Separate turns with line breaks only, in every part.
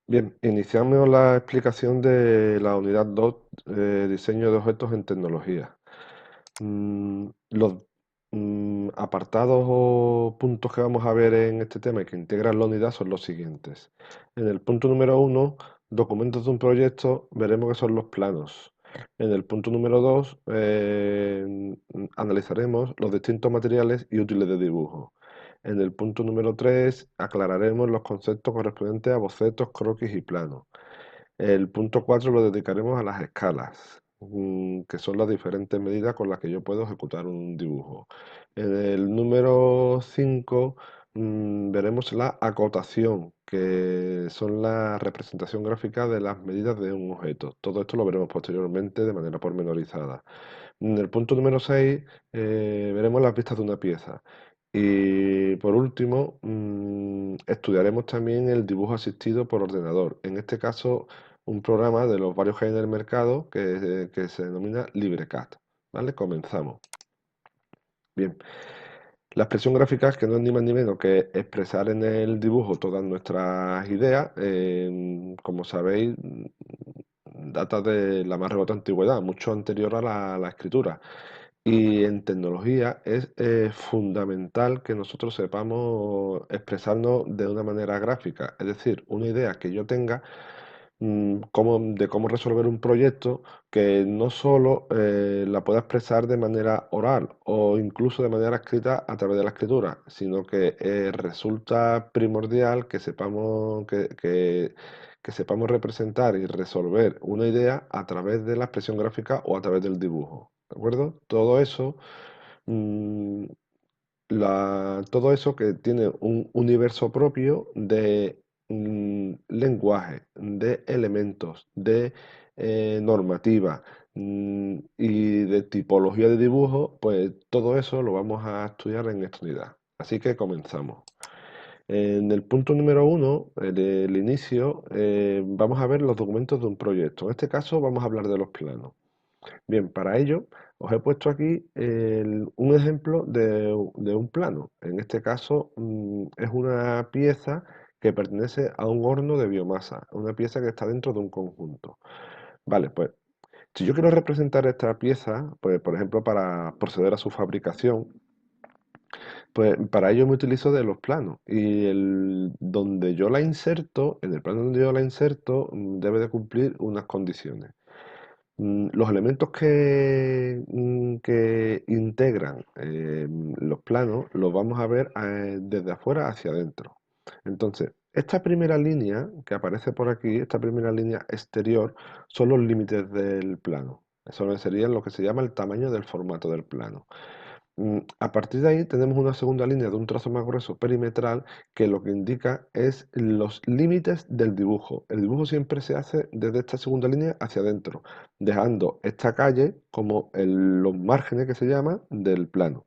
Bien, iniciamos la explicación de la unidad 2, diseño de objetos en tecnología. Los apartados o puntos que vamos a ver en este tema y que integran la unidad son los siguientes. En el punto número 1, documentos de un proyecto, veremos que son los planos. En el punto número 2, analizaremos los distintos materiales y útiles de dibujo. En el punto número 3 aclararemos los conceptos correspondientes a bocetos, croquis y planos. El punto 4 lo dedicaremos a las escalas, que son las diferentes medidas con las que yo puedo ejecutar un dibujo. En el número 5 veremos la acotación, que son la representación gráfica de las medidas de un objeto. Todo esto lo veremos posteriormente de manera pormenorizada. En el punto número 6 veremos las vistas de una pieza. Y por último, estudiaremos también el dibujo asistido por ordenador. En este caso, un programa de los varios que hay en el mercado que se denomina LibreCAD. ¿Vale? Comenzamos. Bien, la expresión gráfica es que no es ni más ni menos que expresar en el dibujo todas nuestras ideas. Como sabéis, data de la más remota antigüedad, mucho anterior a la escritura. Y en tecnología es fundamental que nosotros sepamos expresarnos de una manera gráfica, es decir, una idea que yo tenga de cómo resolver un proyecto que no solo la pueda expresar de manera oral o incluso de manera escrita a través de la escritura, sino que resulta primordial que sepamos, que sepamos representar y resolver una idea a través de la expresión gráfica o a través del dibujo. ¿De acuerdo? Mm, todo eso que tiene un universo propio de lenguaje, de elementos, de normativa y de tipología de dibujo, pues todo eso lo vamos a estudiar en esta unidad. Así que comenzamos. En el punto número 1, del inicio, vamos a ver los documentos de un proyecto. En este caso vamos a hablar de los planos. Bien, para ello os he puesto aquí un ejemplo de un plano. En este caso es una pieza que pertenece a un horno de biomasa, una pieza que está dentro de un conjunto. Vale, pues si yo quiero representar esta pieza, pues por ejemplo para proceder a su fabricación, pues para ello me utilizo de los planos y donde yo la inserto, en el plano donde yo la inserto, debe de cumplir unas condiciones. Los elementos que integran los planos los vamos a ver desde afuera hacia adentro. Entonces, esta primera línea que aparece por aquí, esta primera línea exterior, son los límites del plano. Eso sería lo que se llama el tamaño del formato del plano. A partir de ahí tenemos una segunda línea de un trazo más grueso perimetral que lo que indica es los límites del dibujo. El dibujo siempre se hace desde esta segunda línea hacia adentro, dejando esta calle como los márgenes que se llama del plano.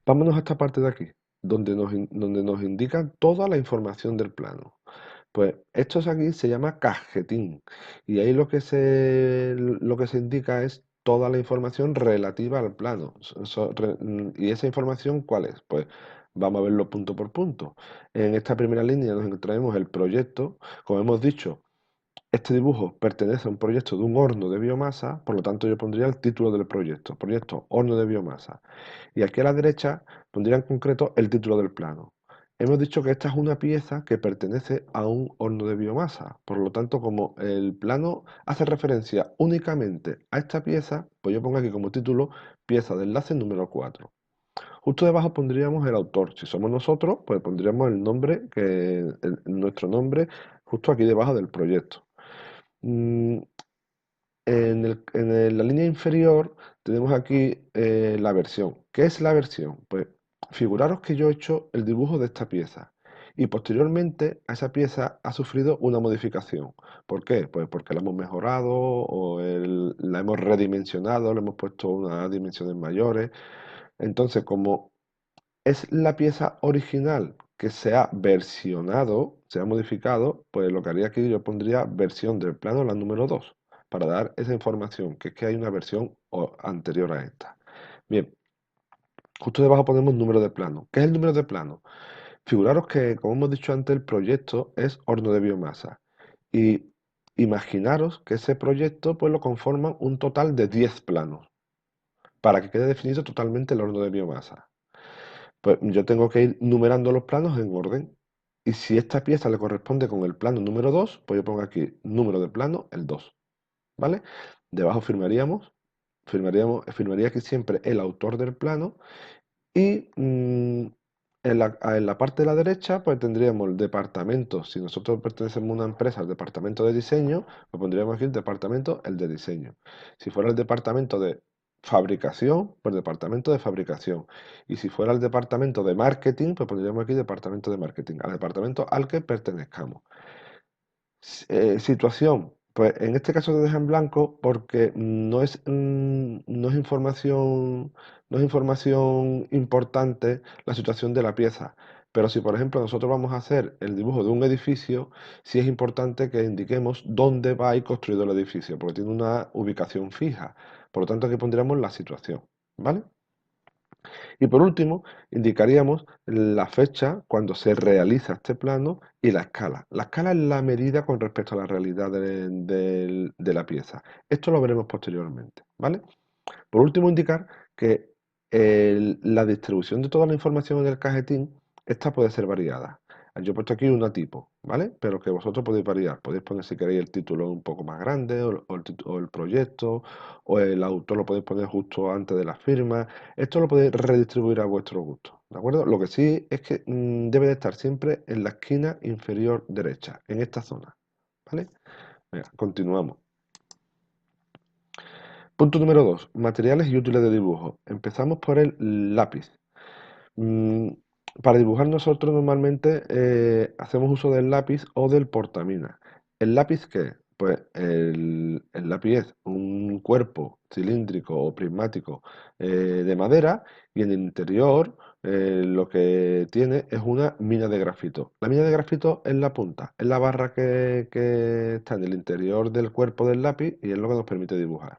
Vámonos a esta parte de aquí, donde nos indican toda la información del plano. Pues esto aquí se llama cajetín y ahí lo que se indica es toda la información relativa al plano. ¿Y esa información cuál es? Pues vamos a verlo punto por punto. En esta primera línea nos encontraremos el proyecto. Como hemos dicho, este dibujo pertenece a un proyecto de un horno de biomasa, por lo tanto yo pondría el título del proyecto, proyecto horno de biomasa. Y aquí a la derecha pondría en concreto el título del plano. Hemos dicho que esta es una pieza que pertenece a un horno de biomasa. Por lo tanto, como el plano hace referencia únicamente a esta pieza, pues yo pongo aquí como título pieza de enlace número 4. Justo debajo pondríamos el autor. Si somos nosotros, pues pondríamos el nombre, nuestro nombre, justo aquí debajo del proyecto. Mm, la línea inferior tenemos aquí la versión. ¿Qué es la versión? Pues figuraros que yo he hecho el dibujo de esta pieza y posteriormente a esa pieza ha sufrido una modificación. ¿Por qué? Pues porque la hemos mejorado o la hemos redimensionado, le hemos puesto unas dimensiones mayores. Entonces, como es la pieza original que se ha versionado, se ha modificado, pues lo que haría aquí yo pondría versión del plano, la número 2 para dar esa información, que es que hay una versión anterior a esta. Bien, justo debajo ponemos número de plano. ¿Qué es el número de plano? Figuraros que, como hemos dicho antes, el proyecto es horno de biomasa. Y imaginaros que ese proyecto pues lo conforman un total de 10 planos, para que quede definido totalmente el horno de biomasa. Pues yo tengo que ir numerando los planos en orden. Y si esta pieza le corresponde con el plano número 2, pues yo pongo aquí número de plano, el 2, ¿vale? Debajo firmaría aquí siempre el autor del plano y en la parte de la derecha, pues tendríamos el departamento. Si nosotros pertenecemos a una empresa, al departamento de diseño, pues pondríamos aquí el departamento, el de diseño. Si fuera el departamento de fabricación, pues departamento de fabricación. Y si fuera el departamento de marketing, pues pondríamos aquí departamento de marketing, al departamento al que pertenezcamos. Situación, pues en este caso te deja en blanco porque no es información importante la situación de la pieza. Pero si por ejemplo nosotros vamos a hacer el dibujo de un edificio, sí es importante que indiquemos dónde va a ir construido el edificio, porque tiene una ubicación fija. Por lo tanto, aquí pondríamos la situación, ¿vale? Y por último, indicaríamos la fecha cuando se realiza este plano y la escala. La escala es la medida con respecto a la realidad de la pieza. Esto lo veremos posteriormente, ¿vale? Por último, indicar que la distribución de toda la información en el cajetín, esta puede ser variada. Yo he puesto aquí una tipo, ¿vale? Pero que vosotros podéis variar. Podéis poner si queréis el título un poco más grande, o el proyecto, o el autor lo podéis poner justo antes de la firma. Esto lo podéis redistribuir a vuestro gusto, ¿de acuerdo? Lo que sí es que debe de estar siempre en la esquina inferior derecha, en esta zona, ¿vale? Venga, continuamos. Punto número 2. Materiales y útiles de dibujo. Empezamos por el lápiz. Mm, para dibujar nosotros normalmente hacemos uso del lápiz o del portamina. ¿El lápiz qué es? Pues el lápiz es un cuerpo cilíndrico o prismático de madera y en el interior lo que tiene es una mina de grafito. La mina de grafito es la punta, es la barra que está en el interior del cuerpo del lápiz y es lo que nos permite dibujar.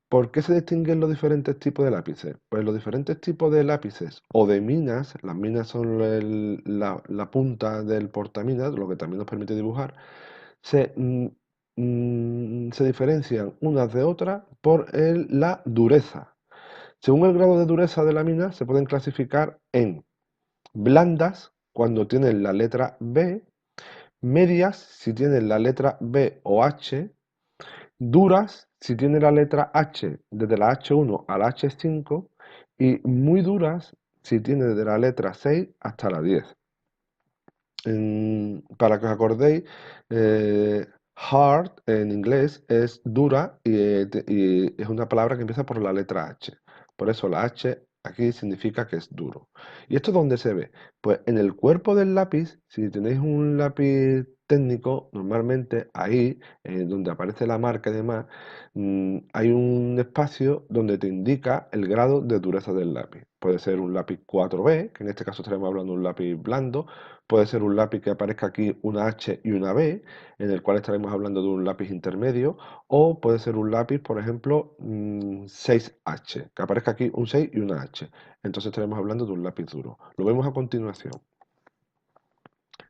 ¿Por qué se distinguen los diferentes tipos de lápices? Pues los diferentes tipos de lápices o de minas, las minas son la punta del portaminas, lo que también nos permite dibujar, se diferencian unas de otras por la dureza. Según el grado de dureza de la mina, se pueden clasificar en blandas, cuando tienen la letra B, medias, si tienen la letra B o H, duras si tiene la letra H desde la H1 a la H5 y muy duras si tiene desde la letra 6 hasta la 10. Para que os acordéis, hard en inglés es dura y es una palabra que empieza por la letra H. Por eso la H aquí significa que es duro. ¿Y esto dónde se ve? Pues en el cuerpo del lápiz, si tenéis un lápiz técnico, normalmente ahí, donde aparece la marca y demás, hay un espacio donde te indica el grado de dureza del lápiz. Puede ser un lápiz 4B, que en este caso estaremos hablando de un lápiz blando. Puede ser un lápiz que aparezca aquí una H y una B, en el cual estaremos hablando de un lápiz intermedio, o puede ser un lápiz, por ejemplo, 6H, que aparezca aquí un 6 y una H. Entonces estaremos hablando de un lápiz duro. Lo vemos a continuación.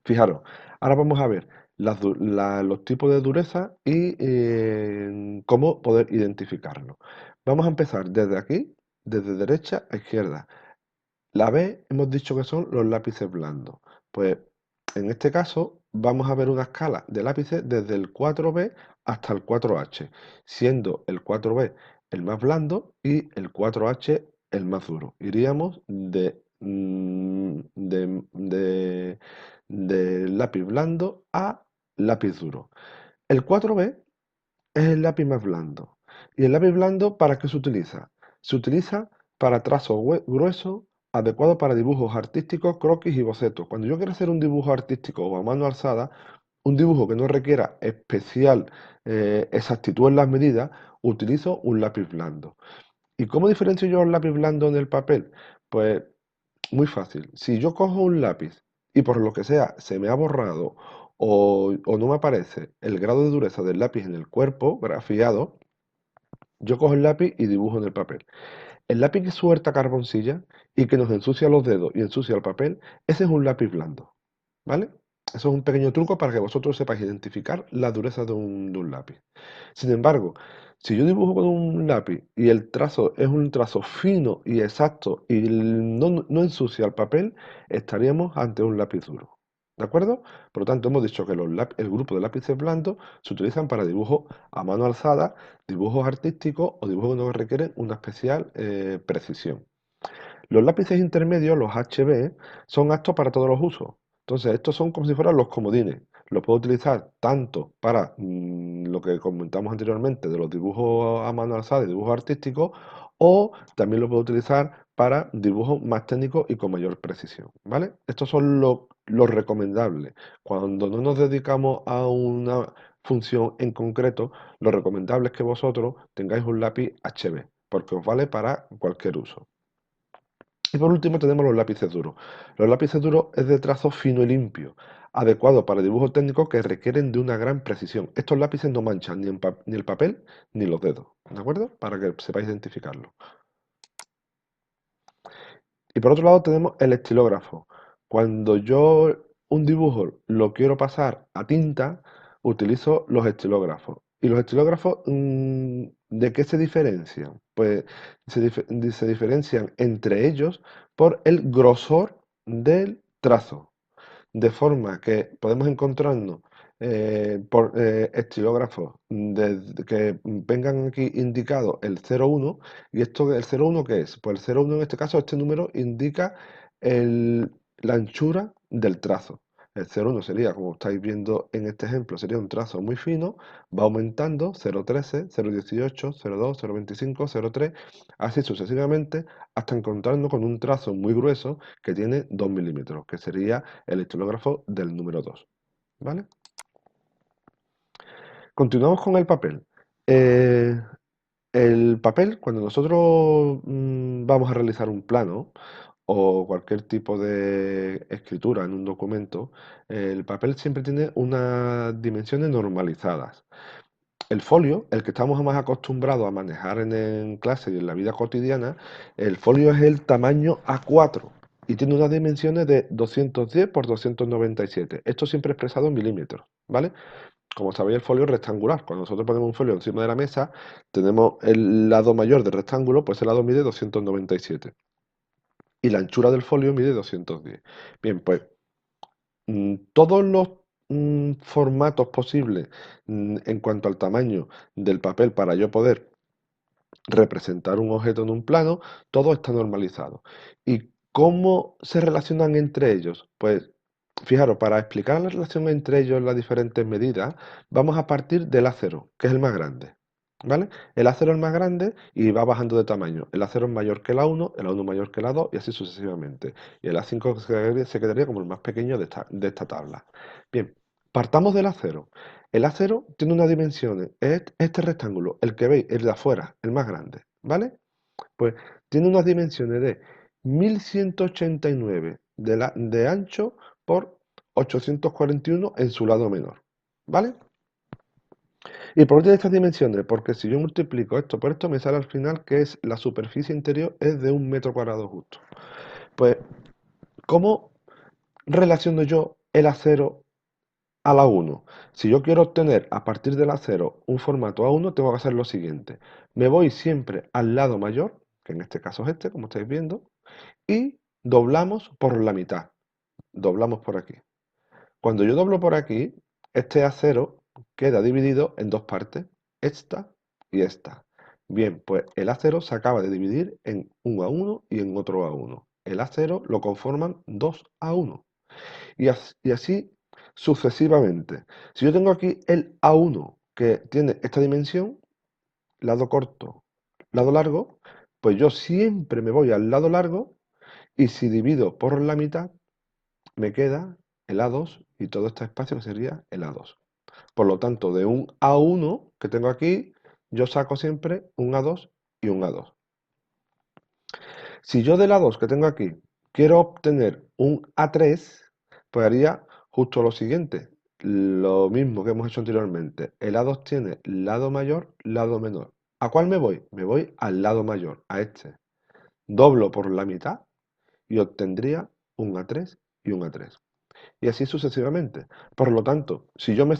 Fijaros, ahora vamos a ver los tipos de dureza y cómo poder identificarlos. Vamos a empezar desde aquí, desde derecha a izquierda. La B hemos dicho que son los lápices blandos. Pues en este caso vamos a ver una escala de lápices desde el 4B hasta el 4H, siendo el 4B el más blando y el 4H el más duro. Iríamos de lápiz blando a lápiz duro. El 4B es el lápiz más blando. ¿Y el lápiz blando para qué se utiliza? Se utiliza para trazo grueso, adecuado para dibujos artísticos, croquis y bocetos. Cuando yo quiero hacer un dibujo artístico o a mano alzada, un dibujo que no requiera especial exactitud en las medidas, utilizo un lápiz blando. ¿Y cómo diferencio yo el lápiz blando en el papel? Pues muy fácil. Si yo cojo un lápiz y por lo que sea se me ha borrado o no me aparece el grado de dureza del lápiz en el cuerpo grafiado, yo cojo el lápiz y dibujo en el papel. El lápiz que suelta carboncilla y que nos ensucia los dedos y ensucia el papel, ese es un lápiz blando, ¿vale? Eso es un pequeño truco para que vosotros sepáis identificar la dureza de un lápiz. Sin embargo, si yo dibujo con un lápiz y el trazo es un trazo fino y exacto y no ensucia el papel, estaríamos ante un lápiz duro. ¿De acuerdo? Por lo tanto, hemos dicho que el grupo de lápices blandos se utilizan para dibujos a mano alzada, dibujos artísticos o dibujos que no requieren una especial precisión. Los lápices intermedios, los HB, son aptos para todos los usos. Entonces, estos son como si fueran los comodines. Los puedo utilizar tanto para lo que comentamos anteriormente de los dibujos a mano alzada y dibujos artísticos, o también lo puedo utilizar para dibujos más técnicos y con mayor precisión, ¿vale? Estos son los recomendables. Cuando no nos dedicamos a una función en concreto, lo recomendable es que vosotros tengáis un lápiz HB, porque os vale para cualquier uso. Y por último tenemos los lápices duros. Los lápices duros es de trazo fino y limpio, adecuado para dibujos técnicos que requieren de una gran precisión. Estos lápices no manchan ni el papel ni los dedos, ¿de acuerdo? Para que sepáis identificarlo. Y por otro lado tenemos el estilógrafo. Cuando yo un dibujo lo quiero pasar a tinta, utilizo los estilógrafos. ¿Y los estilógrafos de qué se diferencian? Pues se diferencian entre ellos por el grosor del trazo. De forma que podemos encontrarnos por estilógrafos que vengan aquí indicado el 01. ¿Y esto el 01 qué es? Pues el 01 en este caso, este número indica la anchura del trazo. El 01 sería, como estáis viendo en este ejemplo, sería un trazo muy fino, va aumentando 0,13, 0,18, 0,2, 0,25, 0,3, así sucesivamente, hasta encontrarnos con un trazo muy grueso que tiene 2 milímetros, que sería el estilógrafo del número 2, ¿vale? Continuamos con el papel. Eh, el papel, cuando nosotros vamos a realizar un plano o cualquier tipo de escritura en un documento, el papel siempre tiene unas dimensiones normalizadas. El folio, el que estamos más acostumbrados a manejar en clase y en la vida cotidiana, el folio es el tamaño A4 y tiene unas dimensiones de 210 por 297. Esto siempre expresado en milímetros, ¿vale? Como sabéis, el folio es rectangular. Cuando nosotros ponemos un folio encima de la mesa, tenemos el lado mayor del rectángulo, pues el lado mide 297. Y la anchura del folio mide 210. Bien, pues todos los formatos posibles en cuanto al tamaño del papel para yo poder representar un objeto en un plano, todo está normalizado. ¿Y cómo se relacionan entre ellos? Pues fijaros, para explicar la relación entre ellos en las diferentes medidas, vamos a partir del A0, que es el más grande. ¿Vale? El A0 es el más grande y va bajando de tamaño. El A0 es mayor que el A1, el A1 mayor que el A2 y así sucesivamente. Y el A5 se quedaría como el más pequeño de esta tabla. Bien, partamos del A0. El A0 tiene unas dimensiones, es este rectángulo, el que veis, el de afuera, el más grande, ¿vale? Pues tiene unas dimensiones de 1189 de ancho por 841 en su lado menor, ¿vale? ¿Y por qué tiene estas dimensiones? Porque si yo multiplico esto por esto, me sale al final que es la superficie interior es de 1 metro cuadrado justo. Pues, ¿cómo relaciono yo el A0 a la 1? Si yo quiero obtener a partir del A0 un formato A1, tengo que hacer lo siguiente. Me voy siempre al lado mayor, que en este caso es este, como estáis viendo, y doblamos por la mitad. Doblamos por aquí. Cuando yo doblo por aquí, este A0 queda dividido en dos partes, esta y esta. Bien, pues el A0 se acaba de dividir en un A1 y en otro A1. El A0 lo conforman dos A1. Y así sucesivamente. Si yo tengo aquí el A1 que tiene esta dimensión, lado corto, lado largo, pues yo siempre me voy al lado largo y si divido por la mitad, me queda el A2 y todo este espacio que sería el A2. Por lo tanto, de un A1 que tengo aquí, yo saco siempre un A2 y un A2. Si yo del A2 que tengo aquí quiero obtener un A3, pues haría justo lo siguiente. Lo mismo que hemos hecho anteriormente. El A2 tiene lado mayor, lado menor. ¿A cuál me voy? Me voy al lado mayor, a este. Doblo por la mitad y obtendría un A3 y un A3. Y así sucesivamente. Por lo tanto, si yo me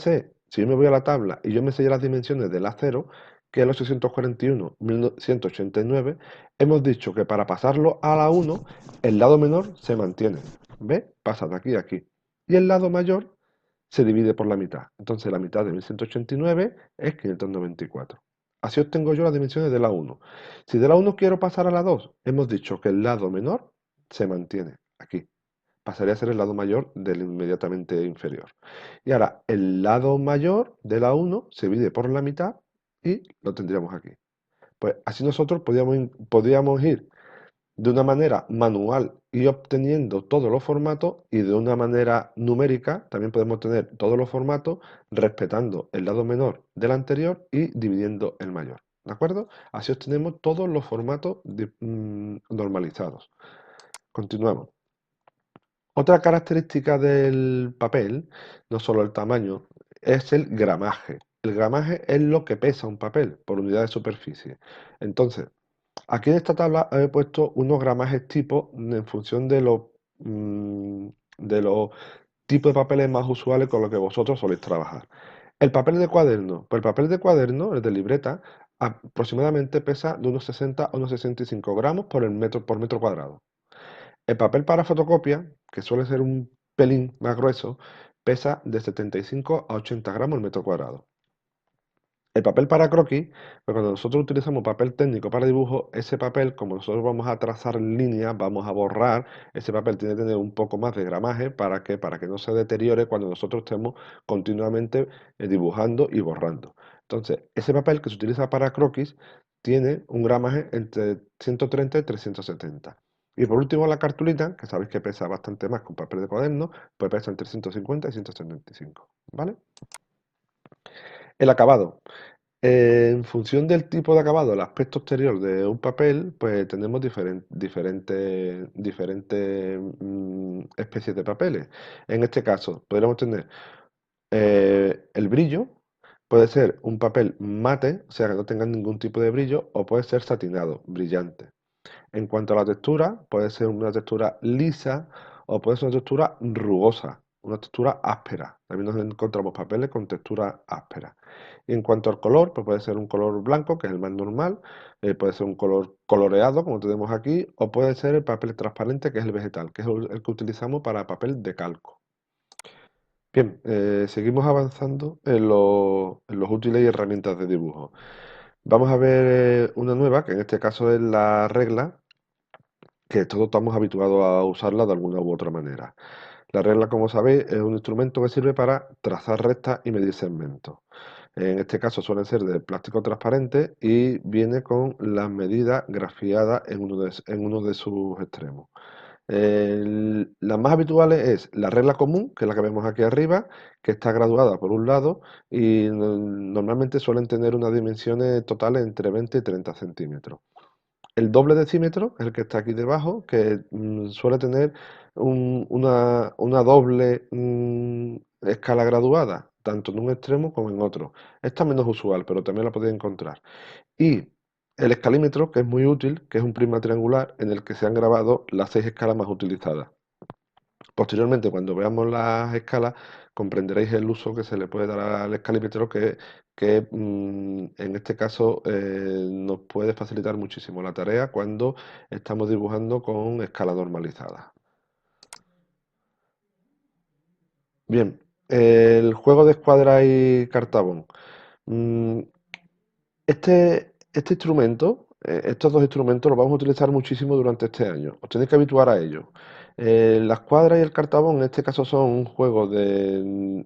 voy a la tabla y yo me sé ya las dimensiones del A0, que es el 841, 1189, hemos dicho que para pasarlo a la 1, el lado menor se mantiene. ¿Ves? Pasa de aquí a aquí. Y el lado mayor se divide por la mitad. Entonces la mitad de 1189 es 594. Así obtengo yo las dimensiones de la 1. Si de la 1 quiero pasar a la 2, hemos dicho que el lado menor se mantiene aquí. Pasaría a ser el lado mayor del inmediatamente inferior. Y ahora el lado mayor de la 1 se divide por la mitad y lo tendríamos aquí. Pues así nosotros podríamos ir de una manera manual y obteniendo todos los formatos, y de una manera numérica también podemos tener todos los formatos respetando el lado menor del anterior y dividiendo el mayor. ¿De acuerdo? Así obtenemos todos los formatos normalizados. Continuamos. Otra característica del papel, no solo el tamaño, es el gramaje. El gramaje es lo que pesa un papel por unidad de superficie. Entonces, aquí en esta tabla he puesto unos gramajes tipo en función mm, de los tipos de papeles más usuales con los que vosotros soléis trabajar. El papel de cuaderno, pues el papel de cuaderno, el de libreta, aproximadamente pesa de unos 60 a unos 65 gramos por metro cuadrado. El papel para fotocopia, que suele ser un pelín más grueso, pesa de 75 a 80 gramos el metro cuadrado. El papel para croquis, pues cuando nosotros utilizamos papel técnico para dibujo, ese papel, como nosotros vamos a trazar líneas, vamos a borrar, ese papel tiene que tener un poco más de gramaje para que no se deteriore cuando nosotros estemos continuamente dibujando y borrando. Entonces, ese papel que se utiliza para croquis tiene un gramaje entre 130 y 370. Y por último, la cartulina, que sabéis que pesa bastante más que un papel de cuaderno, pues pesa entre 150 y 175, ¿vale? El acabado. En función del tipo de acabado, el aspecto exterior de un papel, pues tenemos diferentes especies de papeles. En este caso, podríamos tener el brillo, puede ser un papel mate, o sea que no tenga ningún tipo de brillo, o puede ser satinado, brillante. En cuanto a la textura, puede ser una textura lisa o puede ser una textura rugosa, una textura áspera. También nos encontramos papeles con textura áspera. Y en cuanto al color, pues puede ser un color blanco, que es el más normal, puede ser un color coloreado, como tenemos aquí, o puede ser el papel transparente, que es el vegetal, que es el que utilizamos para papel de calco. Bien, seguimos avanzando en los útiles y herramientas de dibujo. Vamos a ver una nueva, que en este caso es la regla, que todos estamos habituados a usarla de alguna u otra manera. La regla, como sabéis, es un instrumento que sirve para trazar rectas y medir segmentos. En este caso suelen ser de plástico transparente y viene con las medidas grafiadas en uno de sus extremos. Las más habituales es la regla común, que es la que vemos aquí arriba, que está graduada por un lado y normalmente suelen tener unas dimensiones totales entre 20 y 30 centímetros. El doble decímetro es el que está aquí debajo, que suele tener una doble escala graduada, tanto en un extremo como en otro. Esta es menos usual, pero también la podéis encontrar. Y el escalímetro, que es muy útil, que es un prisma triangular en el que se han grabado las 6 escalas más utilizadas. Posteriormente, cuando veamos las escalas, comprenderéis el uso que se le puede dar al escalímetro, que en este caso nos puede facilitar muchísimo la tarea cuando estamos dibujando con escala normalizada. Bien, el juego de escuadra y cartabón. Mm, este instrumento, estos dos instrumentos los vamos a utilizar muchísimo durante este año. Os tenéis que habituar a ellos. La escuadra y el cartabón en este caso son un juego de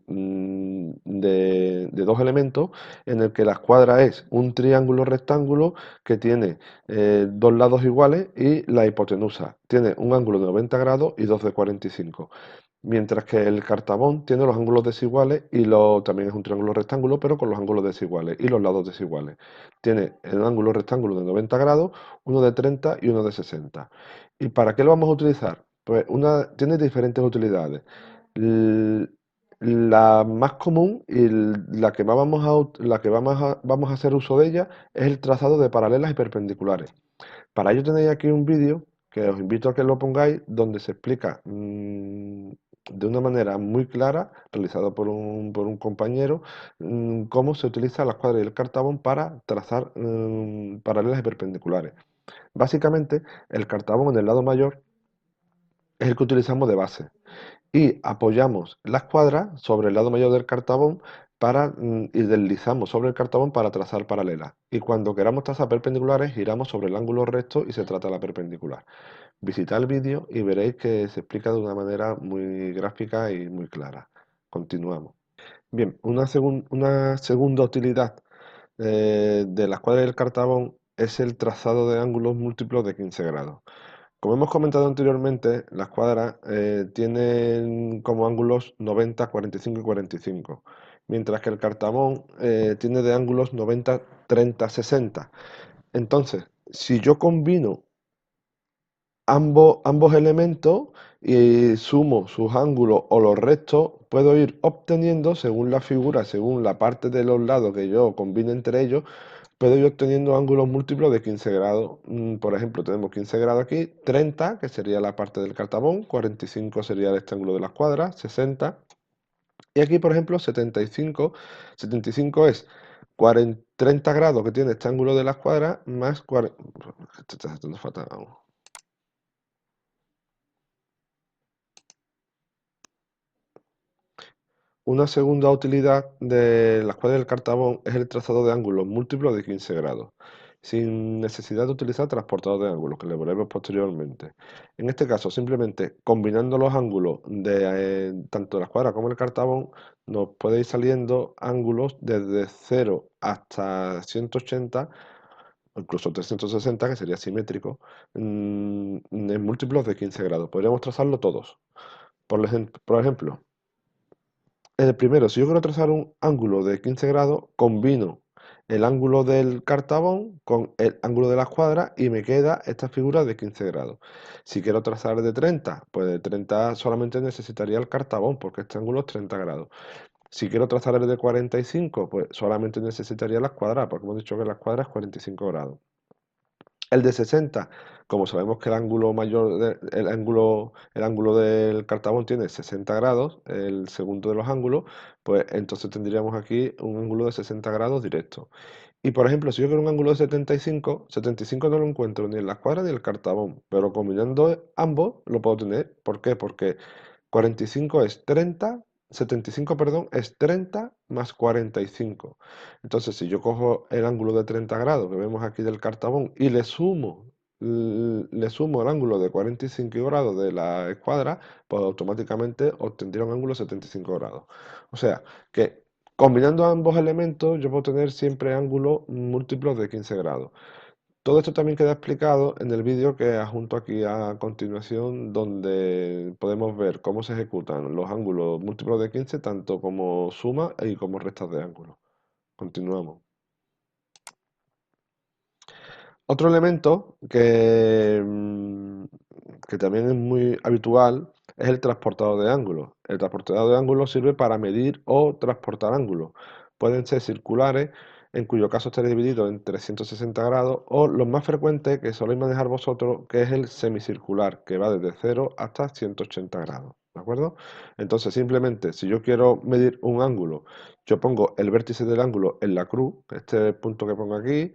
dos elementos en el que la escuadra es un triángulo rectángulo que tiene dos lados iguales y la hipotenusa. Tiene un ángulo de 90 grados y dos de 45. Mientras que el cartabón tiene los ángulos desiguales y también es un triángulo rectángulo, pero con los ángulos desiguales y los lados desiguales. Tiene el ángulo rectángulo de 90 grados, uno de 30 y uno de 60. ¿Y para qué lo vamos a utilizar? Pues tiene diferentes utilidades. L- La más común y la que más vamos a hacer uso de ella es el trazado de paralelas y perpendiculares. Para ello tenéis aquí un vídeo que os invito a que lo pongáis, donde se explica de una manera muy clara, realizado por un compañero, cómo se utiliza la escuadra y el cartabón para trazar paralelas y perpendiculares. Básicamente, el cartabón en el lado mayor es el que utilizamos de base y apoyamos la escuadra sobre el lado mayor del cartabón y deslizamos sobre el cartabón para trazar paralelas. Y cuando queramos trazar perpendiculares, giramos sobre el ángulo recto y se trata la perpendicular. Visitad el vídeo y veréis que se explica de una manera muy gráfica y muy clara. Continuamos. Bien, una segunda utilidad de la escuadra y el cartabón es el trazado de ángulos múltiplos de 15 grados. Como hemos comentado anteriormente, las cuadras tienen como ángulos 90, 45 y 45, mientras que el cartabón tiene de ángulos 90, 30, 60. Entonces, si yo combino ambos elementos y sumo sus ángulos o los restos, puedo ir obteniendo, según la figura, según la parte de los lados que yo combine entre ellos, puedo ir obteniendo ángulos múltiplos de 15 grados. Por ejemplo, tenemos 15 grados aquí, 30, que sería la parte del cartabón, 45 sería el ángulo de las cuadras, 60. Y aquí, por ejemplo, 75. 75 es 30 grados que tiene este ángulo de las cuadras más 40. Esto está haciendo fatal. Una segunda utilidad de la escuadra del cartabón es el trazado de ángulos múltiplos de 15 grados, sin necesidad de utilizar transportador de ángulos, que le veremos posteriormente. En este caso, simplemente combinando los ángulos de tanto la escuadra como el cartabón, nos puede ir saliendo ángulos desde 0 hasta 180, o incluso 360, que sería simétrico, en múltiplos de 15 grados. Podríamos trazarlo todos. Por ejemplo, en el primero, si yo quiero trazar un ángulo de 15 grados, combino el ángulo del cartabón con el ángulo de la escuadra y me queda esta figura de 15 grados. Si quiero trazar de 30, pues de 30 solamente necesitaría el cartabón porque este ángulo es 30 grados. Si quiero trazar el de 45, pues solamente necesitaría la escuadra porque hemos dicho que la escuadra es 45 grados. El de 60, como sabemos que el ángulo mayor, el ángulo del cartabón tiene 60 grados, el segundo de los ángulos, pues entonces tendríamos aquí un ángulo de 60 grados directo. Y por ejemplo, si yo quiero un ángulo de 75, 75 no lo encuentro ni en la escuadra ni en el cartabón, pero combinando ambos lo puedo tener. ¿Por qué? Porque 45 es 30, 75, perdón, es 30 más 45. Entonces, si yo cojo el ángulo de 30 grados que vemos aquí del cartabón y le sumo el ángulo de 45 grados de la escuadra, pues automáticamente obtendría un ángulo de 75 grados. O sea, que combinando ambos elementos, yo puedo tener siempre ángulos múltiplos de 15 grados. Todo esto también queda explicado en el vídeo que adjunto aquí a continuación, donde podemos ver cómo se ejecutan los ángulos múltiplos de 15, tanto como suma y como restas de ángulos. Continuamos. Otro elemento que también es muy habitual es el transportador de ángulos. El transportador de ángulos sirve para medir o transportar ángulos. Pueden ser circulares, en cuyo caso estará dividido en 360 grados, o los más frecuentes que soléis manejar vosotros, que es el semicircular, que va desde 0 hasta 180 grados. ¿De acuerdo? Entonces, simplemente, si yo quiero medir un ángulo, yo pongo el vértice del ángulo en la cruz, este punto que pongo aquí,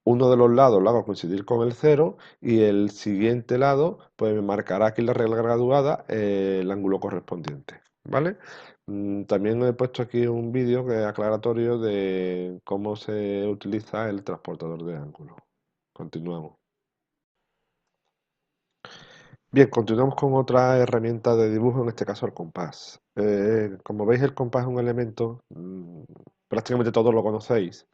uno de los lados lo hago coincidir con el cero y el siguiente lado pues me marcará aquí en la regla graduada el ángulo correspondiente, ¿vale? También he puesto aquí un vídeo que es aclaratorio de cómo se utiliza el transportador de ángulos. Continuamos. Bien, continuamos con otra herramienta de dibujo, en este caso el compás. Como veis, el compás es un elemento, prácticamente todos lo conocéis,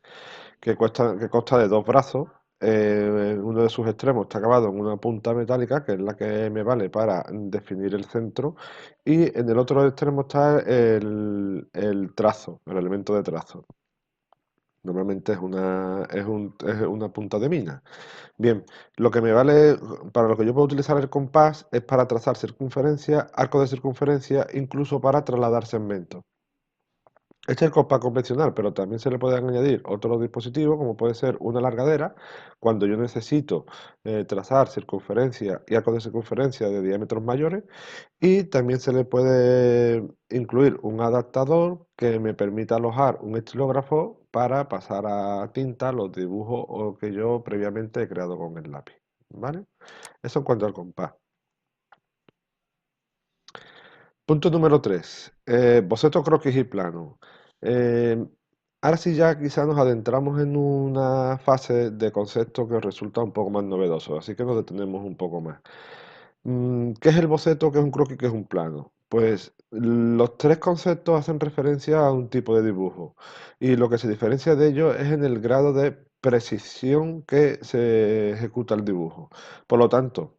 que consta de dos brazos. Uno de sus extremos está acabado en una punta metálica, que es la que me vale para definir el centro, y en el otro extremo está el trazo, el elemento de trazo. Normalmente es una punta de mina. Bien, lo que me vale, para lo que yo puedo utilizar el compás es para trazar circunferencia, arco de circunferencia, incluso para trasladar segmentos. Este es el compás convencional, pero también se le pueden añadir otros dispositivos, como puede ser una alargadera, cuando yo necesito trazar circunferencia y arcos de circunferencia de diámetros mayores, y también se le puede incluir un adaptador que me permita alojar un estilógrafo para pasar a tinta los dibujos o que yo previamente he creado con el lápiz, ¿vale? Eso en cuanto al compás. Punto número 3. Boceto, croquis y plano. Eh, Ahora sí ya quizá nos adentramos en una fase de concepto que resulta un poco más novedoso, así que nos detenemos un poco más. ¿Qué es el boceto? ¿Qué es un croquis? ¿Qué es un plano? Pues los tres conceptos hacen referencia a un tipo de dibujo y lo que se diferencia de ellos es en el grado de precisión que se ejecuta el dibujo. Por lo tanto,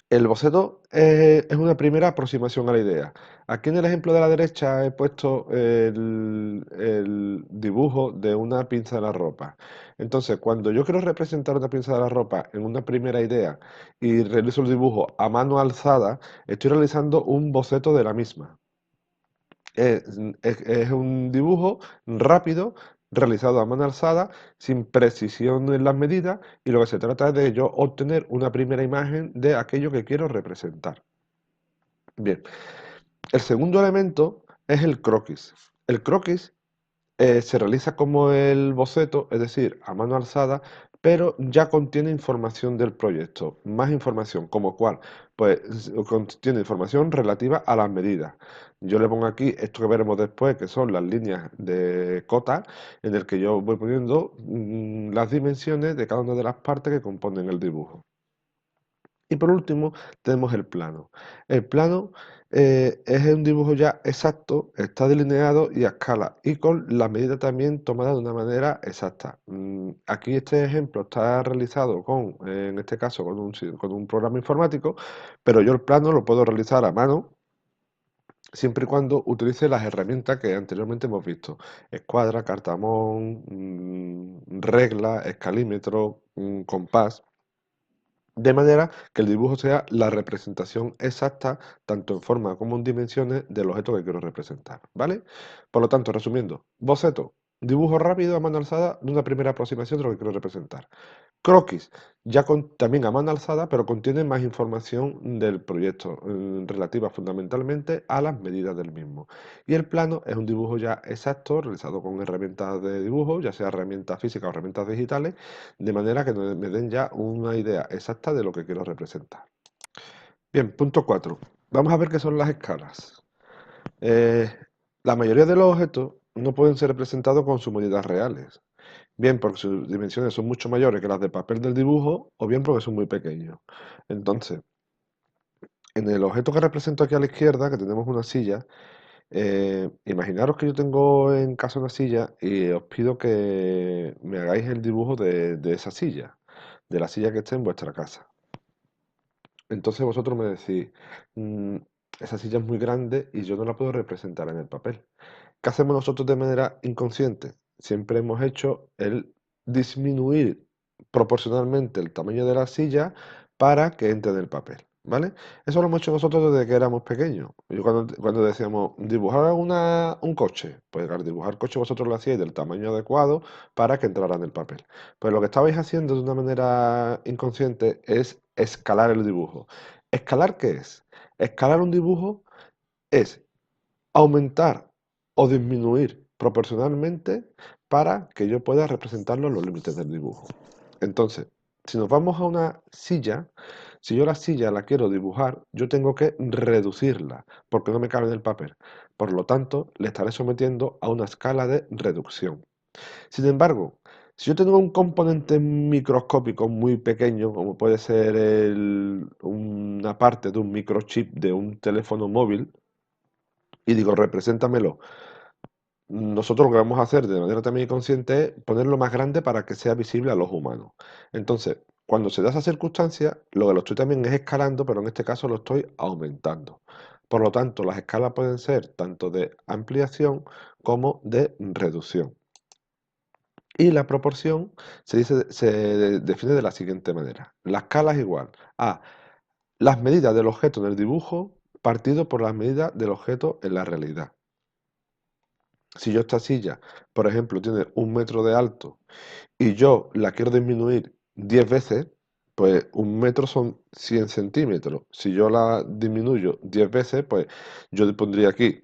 el boceto es una primera aproximación a la idea. Aquí en el ejemplo de la derecha he puesto el dibujo de una pinza de la ropa. Entonces, cuando yo quiero representar una pinza de la ropa en una primera idea y realizo el dibujo a mano alzada, estoy realizando un boceto de la misma. Es un dibujo rápido, realizado a mano alzada, sin precisión en las medidas, y lo que se trata es de yo obtener una primera imagen de aquello que quiero representar. Bien, el segundo elemento es el croquis. El croquis se realiza como el boceto, es decir, a mano alzada, pero ya contiene información del proyecto, más información, como cuál, pues contiene información relativa a las medidas. Yo le pongo aquí esto que veremos después, que son las líneas de cota, en el que yo voy poniendo las dimensiones de cada una de las partes que componen el dibujo. Y por último, tenemos el plano. El plano es un dibujo ya exacto, está delineado y a escala, y con la medida también tomada de una manera exacta. Aquí este ejemplo está realizado con, en este caso, con un programa informático, pero yo el plano lo puedo realizar a mano, siempre y cuando utilice las herramientas que anteriormente hemos visto. Escuadra, cartamón, regla, escalímetro, compás. De manera que el dibujo sea la representación exacta, tanto en forma como en dimensiones, del objeto que quiero representar, ¿vale? Por lo tanto, resumiendo, boceto, dibujo rápido a mano alzada de una primera aproximación de lo que quiero representar. Croquis, también a mano alzada, pero contiene más información del proyecto, relativa fundamentalmente a las medidas del mismo. Y el plano es un dibujo ya exacto, realizado con herramientas de dibujo, ya sea herramientas físicas o herramientas digitales, de manera que me den ya una idea exacta de lo que quiero representar. Bien, punto 4. Vamos a ver qué son las escalas. Eh, la mayoría de los objetos no pueden ser representados con sus medidas reales. Bien porque sus dimensiones son mucho mayores que las de papel del dibujo, o bien porque son muy pequeños. Entonces, en el objeto que represento aquí a la izquierda, que tenemos una silla, imaginaros que yo tengo en casa una silla y os pido que me hagáis el dibujo de esa silla, de la silla que esté en vuestra casa. Entonces vosotros me decís, "Mm, esa silla es muy grande y yo no la puedo representar en el papel". ¿Qué hacemos nosotros de manera inconsciente? Siempre hemos hecho el disminuir proporcionalmente el tamaño de la silla para que entre en el papel, ¿vale? Eso lo hemos hecho nosotros desde que éramos pequeños. Yo cuando decíamos dibujar un coche, pues al dibujar coche vosotros lo hacíais del tamaño adecuado para que entrara en el papel. Pues lo que estabais haciendo de una manera inconsciente es escalar el dibujo. ¿Escalar qué es? Escalar un dibujo es aumentar o disminuir proporcionalmente para que yo pueda representarlo en los límites del dibujo. Entonces, si nos vamos a una silla, si yo la silla la quiero dibujar, yo tengo que reducirla porque no me cabe en el papel. Por lo tanto, le estaré sometiendo a una escala de reducción. Sin embargo, si yo tengo un componente microscópico muy pequeño, como puede ser una parte de un microchip de un teléfono móvil, y digo, represéntamelo, nosotros lo que vamos a hacer de manera también consciente es ponerlo más grande para que sea visible a los humanos. Entonces, cuando se da esa circunstancia, lo que lo estoy también es escalando, pero en este caso lo estoy aumentando. Por lo tanto, las escalas pueden ser tanto de ampliación como de reducción. Y la proporción se define de la siguiente manera. La escala es igual a las medidas del objeto en el dibujo partido por las medidas del objeto en la realidad. Si yo esta silla, por ejemplo, tiene 1 metro de alto y yo la quiero disminuir 10 veces, pues 1 metro son 100 centímetros. Si yo la disminuyo 10 veces, pues yo pondría aquí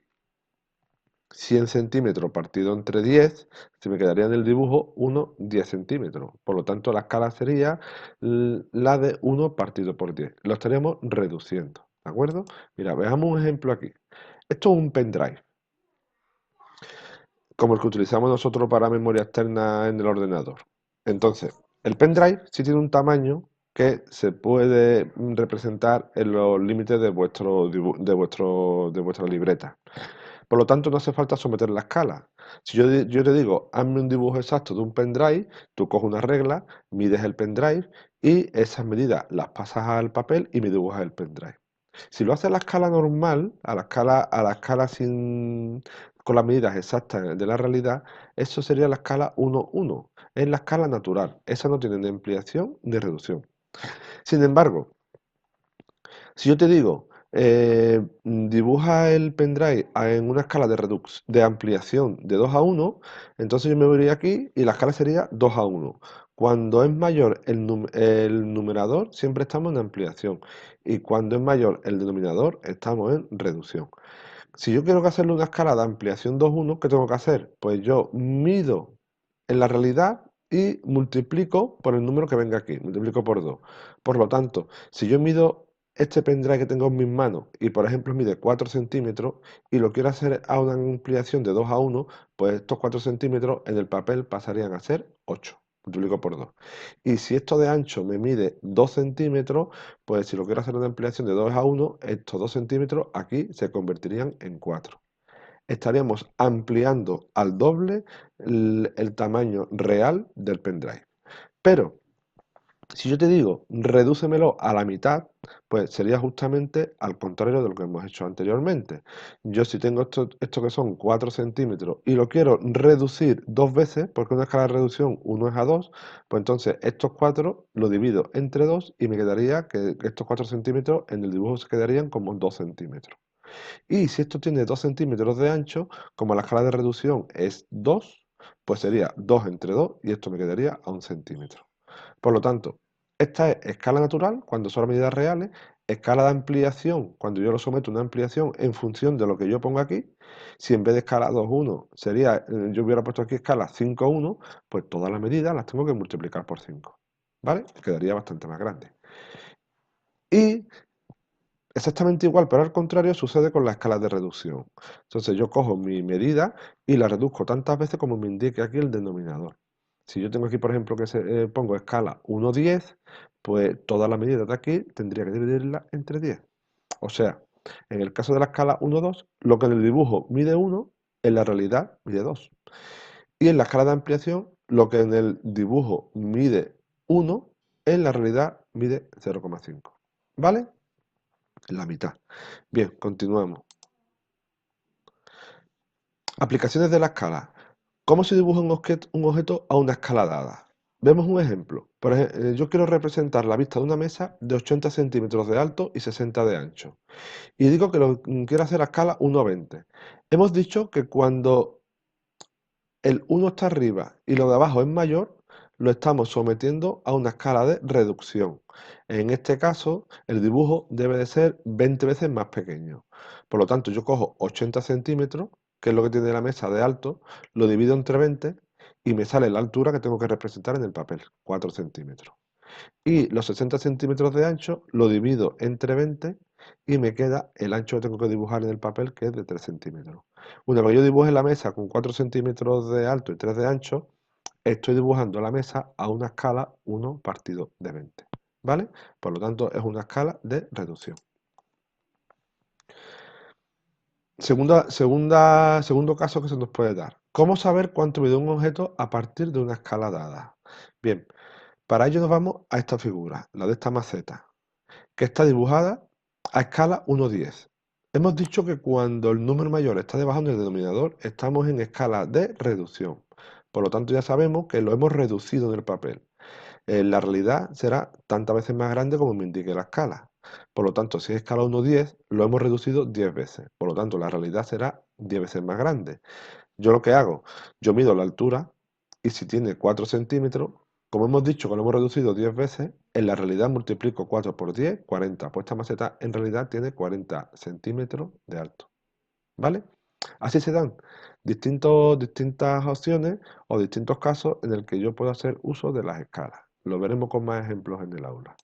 100 centímetros partido entre 10, se me quedaría en el dibujo 10 centímetros. Por lo tanto, la escala sería la de 1 partido por 10. Lo estaríamos reduciendo, ¿de acuerdo? Mira, veamos un ejemplo aquí. Esto es un pendrive, como el que utilizamos nosotros para memoria externa en el ordenador. Entonces, el pendrive sí tiene un tamaño que se puede representar en los límites de de vuestra libreta. Por lo tanto, no hace falta someter la escala. Si yo te digo, hazme un dibujo exacto de un pendrive, tú coges una regla, mides el pendrive y esas medidas las pasas al papel y me dibujas el pendrive. Si lo haces a la escala normal, a la escala sin, con las medidas exactas de la realidad, eso sería la escala 1:1. Es la escala natural. Esa no tiene ni ampliación ni reducción. Sin embargo, si yo te digo, dibuja el pendrive en una escala de ampliación de 2:1, entonces yo me vería aquí y la escala sería 2:1. Cuando es mayor el numerador, siempre estamos en ampliación. Y cuando es mayor el denominador, estamos en reducción. Si yo quiero hacerle una escala de ampliación 2:1, ¿qué tengo que hacer? Pues yo mido en la realidad y multiplico por el número que venga aquí, multiplico por 2. Por lo tanto, si yo mido este pendrive que tengo en mis manos y por ejemplo mide 4 centímetros y lo quiero hacer a una ampliación de 2:1, pues estos 4 centímetros en el papel pasarían a ser 8. Multiplico por 2. Y si esto de ancho me mide 2 centímetros, pues si lo quiero hacer una ampliación de 2:1, estos 2 centímetros aquí se convertirían en 4. Estaríamos ampliando al doble el tamaño real del pendrive. Pero si yo te digo, redúcemelo a la mitad, pues sería justamente al contrario de lo que hemos hecho anteriormente. Yo si tengo esto que son 4 centímetros y lo quiero reducir 2 veces, porque una escala de reducción 1 es a 2, pues entonces estos 4 lo divido entre 2 y me quedaría que estos 4 centímetros en el dibujo se quedarían como 2 centímetros. Y si esto tiene 2 centímetros de ancho, como la escala de reducción es 2, pues sería 2 entre 2 y esto me quedaría a 1 centímetro. Por lo tanto, esta es escala natural cuando son las medidas reales, escala de ampliación cuando yo lo someto a una ampliación en función de lo que yo pongo aquí. Si en vez de escala 2:1 sería, yo hubiera puesto aquí escala 5:1, pues todas las medidas las tengo que multiplicar por 5. ¿Vale? Quedaría bastante más grande. Y exactamente igual, pero al contrario sucede con las escalas de reducción. Entonces yo cojo mi medida y la reduzco tantas veces como me indique aquí el denominador. Si yo tengo aquí, por ejemplo, que pongo escala 1:10, pues toda la medida de aquí tendría que dividirla entre 10. O sea, en el caso de la escala 1:2, lo que en el dibujo mide 1, en la realidad mide 2. Y en la escala de ampliación, lo que en el dibujo mide 1, en la realidad mide 0,5. ¿Vale? La mitad. Bien, continuamos. Aplicaciones de la escala. ¿Cómo se dibuja un objeto a una escala dada? Vemos un ejemplo. Por ejemplo, yo quiero representar la vista de una mesa de 80 centímetros de alto y 60 de ancho. Y digo que lo quiero hacer a escala 1:20. Hemos dicho que cuando el 1 está arriba y lo de abajo es mayor, lo estamos sometiendo a una escala de reducción. En este caso, el dibujo debe de ser 20 veces más pequeño. Por lo tanto, yo cojo 80 centímetros, que es lo que tiene la mesa de alto, lo divido entre 20 y me sale la altura que tengo que representar en el papel, 4 centímetros. Y los 60 centímetros de ancho lo divido entre 20 y me queda el ancho que tengo que dibujar en el papel, que es de 3 centímetros. Una vez yo dibuje la mesa con 4 centímetros de alto y 3 de ancho, estoy dibujando la mesa a una escala 1 partido de 20. ¿Vale? Por lo tanto, es una escala de reducción. Segundo caso que se nos puede dar. ¿Cómo saber cuánto mide un objeto a partir de una escala dada? Bien, para ello nos vamos a esta figura, la de esta maceta, que está dibujada a escala 1:10. Hemos dicho que cuando el número mayor está debajo del denominador, estamos en escala de reducción. Por lo tanto, ya sabemos que lo hemos reducido en el papel. La realidad será tantas veces más grande como me indique la escala. Por lo tanto, si es escala 1:10, lo hemos reducido 10 veces. Por lo tanto, la realidad será 10 veces más grande. Yo lo que hago, yo mido la altura y si tiene 4 centímetros, como hemos dicho que lo hemos reducido 10 veces, en la realidad multiplico 4 por 10, 40. Pues esta maceta en realidad tiene 40 centímetros de alto. ¿Vale? Así se dan distintas opciones o distintos casos en el que yo puedo hacer uso de las escalas. Lo veremos con más ejemplos en el aula.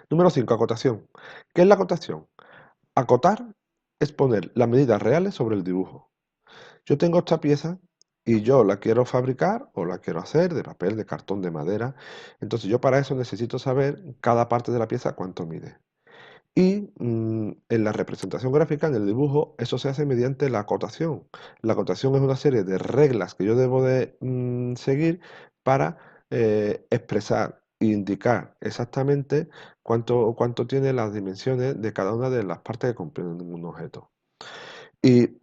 Número 5. Acotación. ¿Qué es la acotación? Acotar es poner las medidas reales sobre el dibujo. Yo tengo esta pieza y yo la quiero fabricar o la quiero hacer de papel, de cartón, de madera. Entonces yo para eso necesito saber cada parte de la pieza cuánto mide. Y en la representación gráfica, en el dibujo, eso se hace mediante la acotación. La acotación es una serie de reglas que yo debo de seguir para expresar e indicar exactamente cuánto tiene las dimensiones de cada una de las partes que comprenden un objeto. Y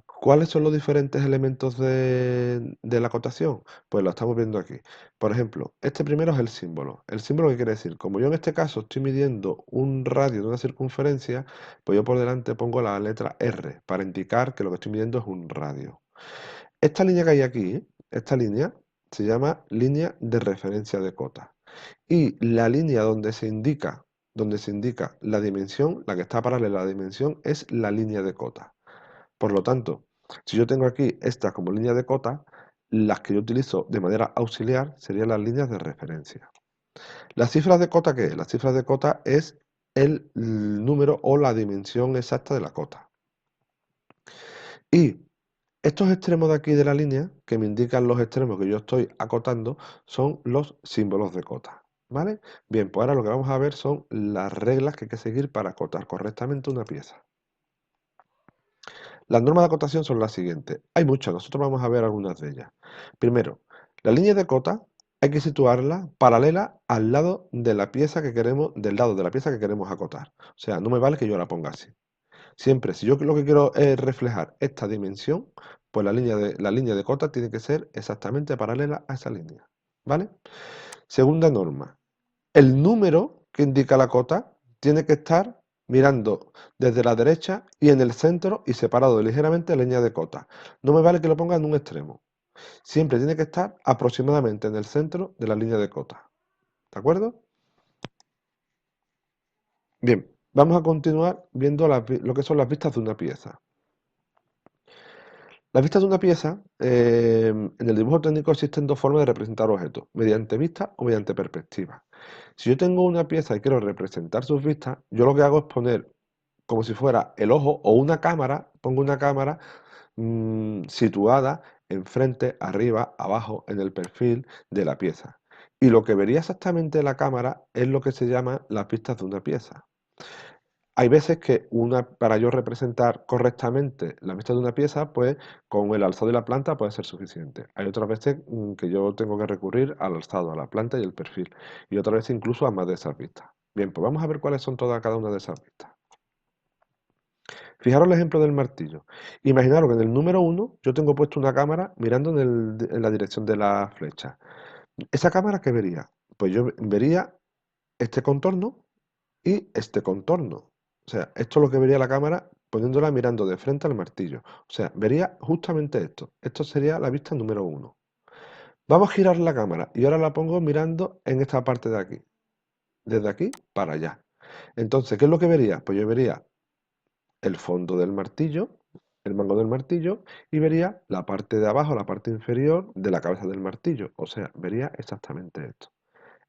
¿cuáles son los diferentes elementos de la acotación? Pues lo estamos viendo aquí. Por ejemplo, este primero es el símbolo. ¿El símbolo qué quiere decir? Como yo en este caso estoy midiendo un radio de una circunferencia, pues yo por delante pongo la letra R para indicar que lo que estoy midiendo es un radio. Esta línea que hay aquí, esta línea, se llama línea de referencia de cota. Y la línea donde se indica la dimensión, la que está paralela a la dimensión, es la línea de cota. Por lo tanto, si yo tengo aquí esta como línea de cota, las que yo utilizo de manera auxiliar serían las líneas de referencia. ¿Las cifras de cota qué es? Las cifras de cota es el número o la dimensión exacta de la cota. Y estos extremos de aquí de la línea, que me indican los extremos que yo estoy acotando, son los símbolos de cota. ¿Vale? Bien, pues ahora lo que vamos a ver son las reglas que hay que seguir para acotar correctamente una pieza. Las normas de acotación son las siguientes. Hay muchas, nosotros vamos a ver algunas de ellas. Primero, la línea de cota hay que situarla paralela al lado de la pieza que queremos, del lado de la pieza que queremos acotar. O sea, no me vale que yo la ponga así. Siempre, si yo lo que quiero es reflejar esta dimensión, pues la línea de cota tiene que ser exactamente paralela a esa línea. ¿Vale? Segunda norma. El número que indica la cota tiene que estar mirando desde la derecha y en el centro y separado ligeramente de la línea de cota. No me vale que lo ponga en un extremo. Siempre tiene que estar aproximadamente en el centro de la línea de cota. ¿De acuerdo? Bien, vamos a continuar viendo lo que son las vistas de una pieza. Las vistas de una pieza, en el dibujo técnico existen dos formas de representar objetos, mediante vista o mediante perspectiva. Si yo tengo una pieza y quiero representar sus vistas, yo lo que hago es poner como si fuera el ojo o una cámara, pongo una cámara situada enfrente, arriba, abajo, en el perfil de la pieza. Y lo que vería exactamente la cámara es lo que se llama las vistas de una pieza. Hay veces que para yo representar correctamente la vista de una pieza, pues con el alzado y la planta puede ser suficiente. Hay otras veces que yo tengo que recurrir al alzado, a la planta y el perfil. Y otras veces incluso a más de esas vistas. Bien, pues vamos a ver cuáles son todas cada una de esas vistas. Fijaros el ejemplo del martillo. Imaginaros que en el número 1 yo tengo puesto una cámara mirando en la dirección de la flecha. ¿Esa cámara qué vería? Pues yo vería este contorno y este contorno. O sea, esto es lo que vería la cámara poniéndola mirando de frente al martillo. O sea, vería justamente esto. Esto sería la vista número 1. Vamos a girar la cámara y ahora la pongo mirando en esta parte de aquí. Desde aquí para allá. Entonces, ¿qué es lo que vería? Pues yo vería el fondo del martillo, el mango del martillo, y vería la parte de abajo, la parte inferior de la cabeza del martillo. O sea, vería exactamente esto.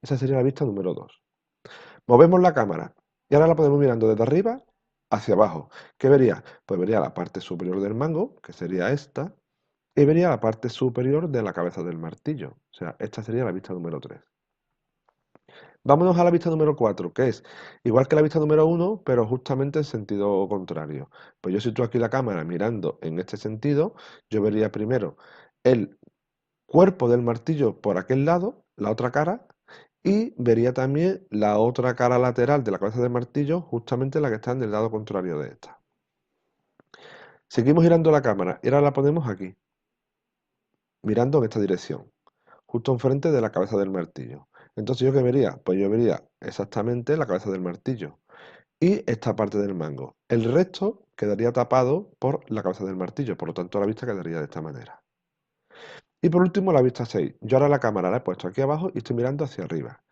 Esa sería la vista número 2. Movemos la cámara y ahora la podemos mirando desde arriba hacia abajo. ¿Qué vería? Pues vería la parte superior del mango, que sería esta, y vería la parte superior de la cabeza del martillo. O sea, esta sería la vista número 3. Vámonos a la vista número 4, que es igual que la vista número 1, pero justamente en sentido contrario. Pues yo sitúo aquí la cámara mirando en este sentido, yo vería primero el cuerpo del martillo por aquel lado, la otra cara, y vería también la otra cara lateral de la cabeza del martillo, justamente la que está en el lado contrario de esta. Seguimos girando la cámara y ahora la ponemos aquí, mirando en esta dirección, justo enfrente de la cabeza del martillo. Entonces, ¿yo qué vería? Pues yo vería exactamente la cabeza del martillo. y esta parte del mango. El resto quedaría tapado por la cabeza del martillo, por lo tanto la vista quedaría de esta manera. Y por último la vista 6. Yo ahora la cámara la he puesto aquí abajo y estoy mirando hacia arriba.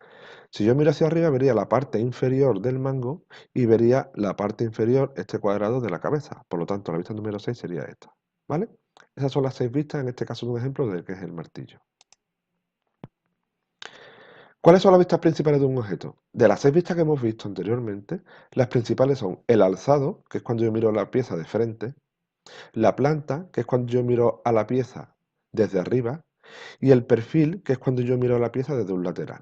Si yo miro hacia arriba vería la parte inferior del mango y vería la parte inferior, este cuadrado de la cabeza. Por lo tanto la vista número 6 sería esta. ¿Vale? Esas son las 6 vistas, en este caso de un ejemplo de que es el martillo. ¿Cuáles son las vistas principales de un objeto? De las 6 vistas que hemos visto anteriormente, las principales son el alzado, que es cuando yo miro la pieza de frente, la planta, que es cuando yo miro a la pieza desde arriba, y el perfil, que es cuando yo miro a la pieza desde un lateral.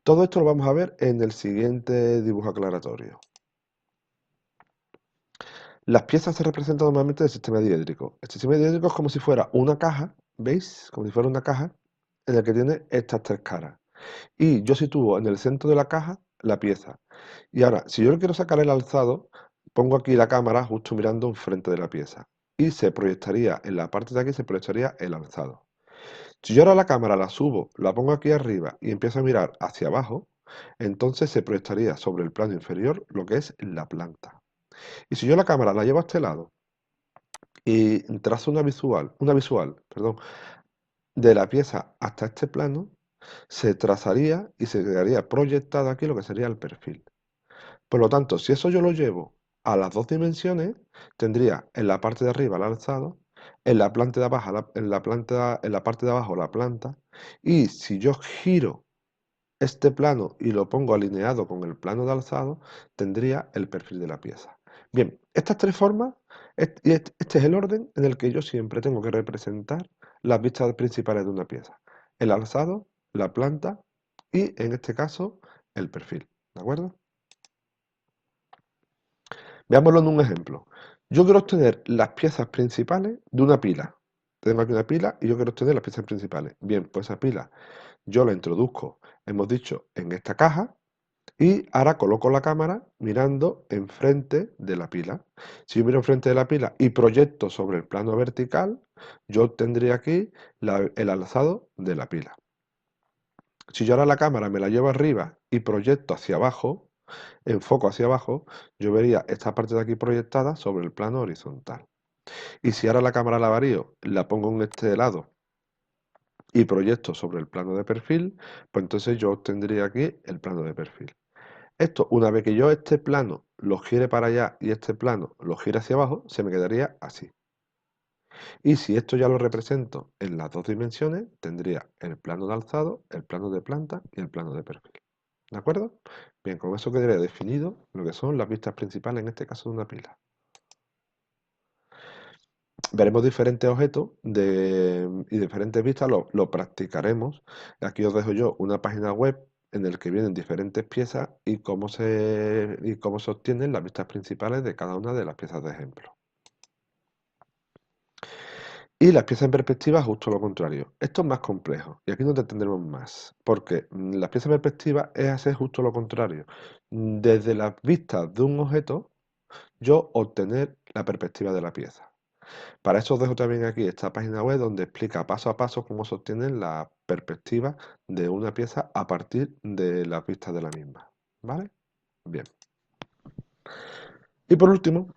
Todo esto lo vamos a ver en el siguiente dibujo aclaratorio. Las piezas se representan normalmente del sistema diédrico. El sistema diédrico es como si fuera una caja, ¿veis? Como si fuera una caja en la que tiene estas 3 caras. Y yo sitúo en el centro de la caja la pieza. Y ahora, si yo le quiero sacar el alzado, pongo aquí la cámara justo mirando enfrente de la pieza. Y se proyectaría, en la parte de aquí se proyectaría el alzado. Si yo ahora la cámara la subo, la pongo aquí arriba y empiezo a mirar hacia abajo, entonces se proyectaría sobre el plano inferior lo que es la planta. Y si yo la cámara la llevo a este lado y trazo perdón, de la pieza hasta este plano, se trazaría y se quedaría proyectado aquí lo que sería el perfil. Por lo tanto, si eso yo lo llevo a las 2 dimensiones, tendría en la parte de arriba el alzado, en la planta de abajo, en la parte de abajo la planta, y si yo giro este plano y lo pongo alineado con el plano de alzado, tendría el perfil de la pieza. Bien, estas 3 formas, este es el orden en el que yo siempre tengo que representar las vistas principales de una pieza. El alzado, la planta y, en este caso, el perfil. ¿De acuerdo? Veámoslo en un ejemplo. Yo quiero obtener las piezas principales de una pila. Tengo aquí una pila y yo quiero obtener las piezas principales. Bien, pues esa pila yo la introduzco, hemos dicho, en esta caja y ahora coloco la cámara mirando enfrente de la pila. Si yo miro enfrente de la pila y proyecto sobre el plano vertical, yo tendría aquí el alzado de la pila. Si yo ahora la cámara me la llevo arriba y proyecto hacia abajo, enfoco hacia abajo, yo vería esta parte de aquí proyectada sobre el plano horizontal. Y si ahora la cámara la varío, la pongo en este lado y proyecto sobre el plano de perfil, pues entonces yo obtendría aquí el plano de perfil. Esto, una vez que yo este plano lo gire para allá y este plano lo gire hacia abajo, se me quedaría así. Y si esto ya lo represento en las 2 dimensiones, tendría el plano de alzado, el plano de planta y el plano de perfil. ¿De acuerdo? Bien, con eso quedaría definido lo que son las vistas principales, en este caso de una pila. Veremos diferentes objetos y diferentes vistas, lo practicaremos. Aquí os dejo yo una página web en la que vienen diferentes piezas y cómo se obtienen las vistas principales de cada una de las piezas de ejemplo. Y las piezas en perspectiva, justo lo contrario. Esto es más complejo y aquí nos detendremos más, porque las piezas en perspectiva es hacer justo lo contrario. Desde las vistas de un objeto, yo obtener la perspectiva de la pieza. Para eso os dejo también aquí esta página web donde explica paso a paso cómo se obtienen la perspectiva de una pieza a partir de las vistas de la misma. ¿Vale? Bien. Y por último,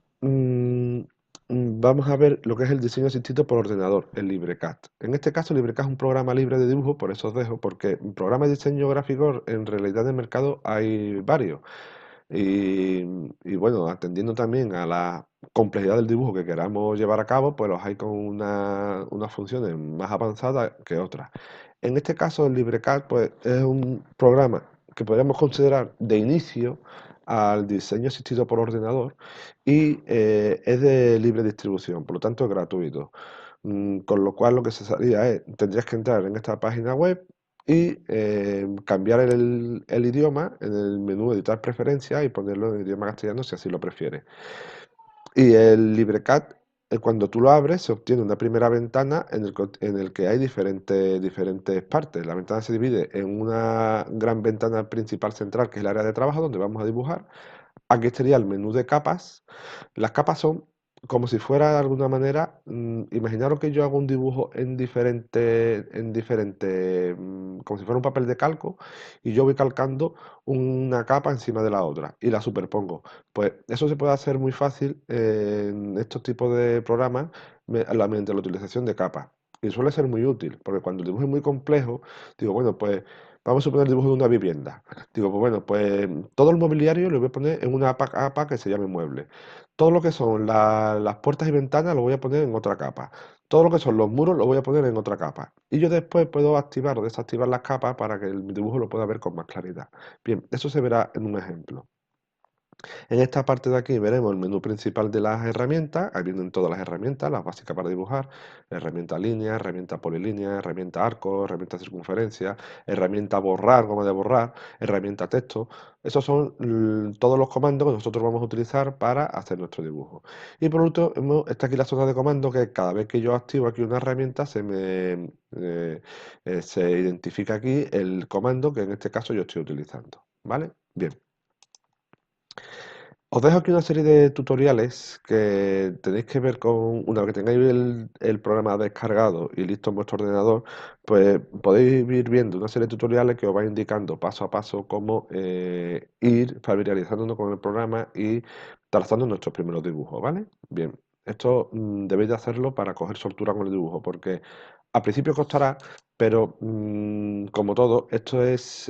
vamos a ver lo que es el diseño asistido por ordenador, el LibreCAD. En este caso, LibreCAD es un programa libre de dibujo, por eso os dejo, porque programas de diseño gráfico en realidad en el mercado hay varios. Y bueno, atendiendo también a la complejidad del dibujo que queramos llevar a cabo, pues los hay con unas funciones más avanzadas que otras. En este caso, el LibreCAD pues, es un programa que podríamos considerar de inicio al diseño asistido por ordenador y es de libre distribución, por lo tanto es gratuito. Con lo cual lo que se haría es, tendrías que entrar en esta página web y cambiar el idioma en el menú editar preferencias y ponerlo en idioma castellano si así lo prefieres. Y el LibreCAD, cuando tú lo abres, se obtiene una primera ventana en el que hay diferentes partes. La ventana se divide en una gran ventana principal central, que es el área de trabajo, donde vamos a dibujar. Aquí estaría el menú de capas. Las capas son como si fuera de alguna manera, imaginaros que yo hago un dibujo como si fuera un papel de calco, y yo voy calcando una capa encima de la otra y la superpongo. Pues eso se puede hacer muy fácil en estos tipos de programas mediante la utilización de capas. Y suele ser muy útil, porque cuando el dibujo es muy complejo, digo, bueno, pues vamos a suponer el dibujo de una vivienda. Digo, pues bueno, pues todo el mobiliario lo voy a poner en una capa que se llame mueble. Todo lo que son las puertas y ventanas lo voy a poner en otra capa. Todo lo que son los muros lo voy a poner en otra capa. Y yo después puedo activar o desactivar las capas para que el dibujo lo pueda ver con más claridad. Bien, eso se verá en un ejemplo. En esta parte de aquí veremos el menú principal de las herramientas. Ahí vienen todas las herramientas, las básicas para dibujar. Herramienta línea, herramienta polilínea, herramienta arco, herramienta circunferencia, herramienta borrar, goma de borrar, herramienta texto. Esos son todos los comandos que nosotros vamos a utilizar para hacer nuestro dibujo. Y por último, está aquí la zona de comando, que cada vez que yo activo aquí una herramienta se identifica aquí el comando que en este caso yo estoy utilizando. ¿Vale? Bien. Os dejo aquí una serie de tutoriales que tenéis que ver una vez que tengáis el programa descargado y listo en vuestro ordenador, pues podéis ir viendo una serie de tutoriales que os va indicando paso a paso cómo ir familiarizándonos con el programa y trazando nuestros primeros dibujos, ¿vale? Bien, esto debéis de hacerlo para coger soltura con el dibujo, porque al principio costará, pero como todo, esto es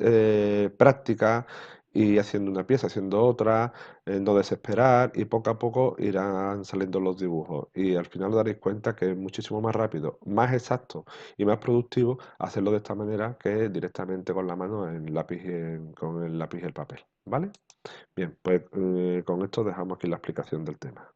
práctica y haciendo una pieza, haciendo otra, no desesperar y poco a poco irán saliendo los dibujos y al final os daréis cuenta que es muchísimo más rápido, más exacto y más productivo hacerlo de esta manera que directamente con la mano en lápiz con el lápiz y el papel, ¿vale? Bien, pues con esto dejamos aquí la explicación del tema.